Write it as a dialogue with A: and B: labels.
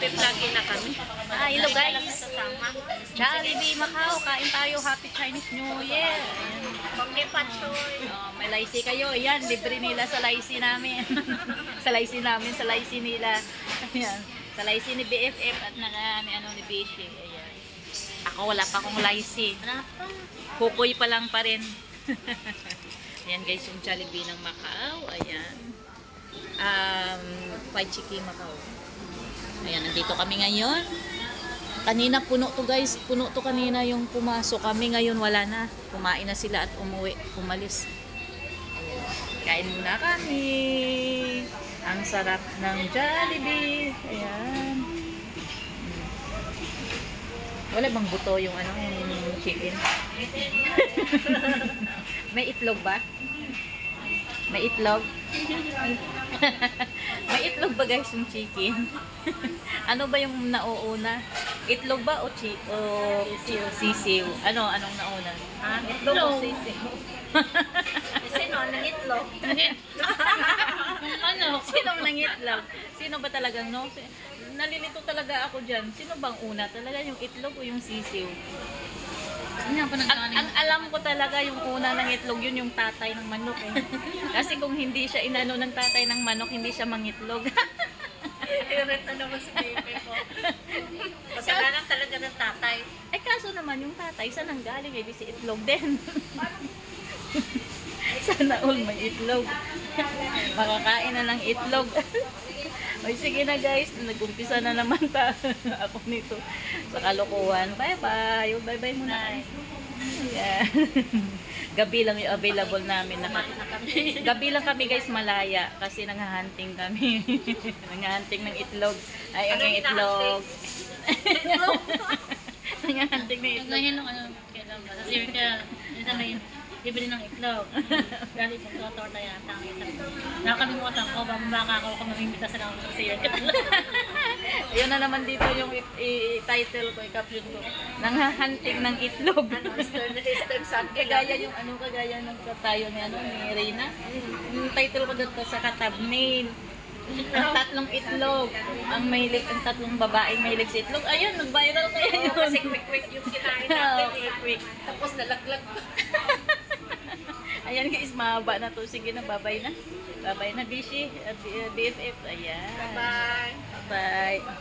A: BFF lagi na kami.
B: Hello guys. Jollibee Macau, kain tayo. Happy Chinese New Year.
A: Pagkipatsoy.
B: May laisi kayo. Ayan, libre nila sa laisi namin. Sa laisi namin, sa laisi nila. Ayan. Sa laisi ni BFF at ni Bishi. Ayan. Ako wala pa akong laisi. Kukoy pa lang pa rin. Ayan guys, yung Jollibee ng Macau. Ayan. Fried chicken Macau. Ayan, nandito kami ngayon. Kanina puno to guys. Puno to kanina yung pumasok kami. Ngayon wala na. Kumain na sila at umalis. Ayan. Kain muna kami. Ang sarap ng Jollibee. Ayan. Wala bang buto yung yung chicken? May itlog ba? May itlog? May itlog ba guys yung chicken? Ano ba yung nauuna? Itlog ba o sisiw? Anong nauna?
A: Itlog o sisiw? Sino ang itlog?
B: Sinong nangitlog? Sino ba talagang nalilito talaga ako dyan. Sino bang una? Talaga yung itlog o yung sisiw? Ang alam ko talaga yung una ng itlog, yun yung tatay ng manok eh. Kasi kung hindi siya inano ng tatay ng manok, hindi siya mangitlog.
A: Irit na naman si baby ko. Kasalanan talaga ng tatay.
B: Ay kaso naman yung tatay, saan ang galing? Eh, di si itlog din. Sana all may itlog. Makakain na ng itlog. Ay, sige na guys, nag-umpisa na naman ako nito sa kalokohan. Bye-bye. Bye-bye muna. Ayan. Gabi lang yung available namin. Gabi lang kami guys, malaya. Kasi nanghahunting kami. Nanghahunting ng itlog. Ay, ang itlog. Nanghahunting ng itlog.
C: Ganyan lang kailan ba? Sa circle, minsan may bibili ng itlog. Galing sa torta yata ang isang. Nakakalimutan ko, baka ako kung mamimita sa lang sa circle.
B: Yun na naman dito yung title ko, i-caption ko. Nanghahunting ng itlog.
A: Eastern Sunday.
B: Kagaya yung kagaya ng tayo ni Reyna. Yung title ko dito sa thumbnail. Ang tatlong itlog. Ang tatlong babaeng mahilig sa itlog. Ayun, nag-viral kaya yun.
A: Kasi quick yung kinain natin.
B: Quick.
A: Tapos nalaglag.
B: Ayan guys, mahaba na to. Sige na, bye-bye na. Bye-bye na, Bishi at BFF. Ayan.
A: Bye.
B: Bye.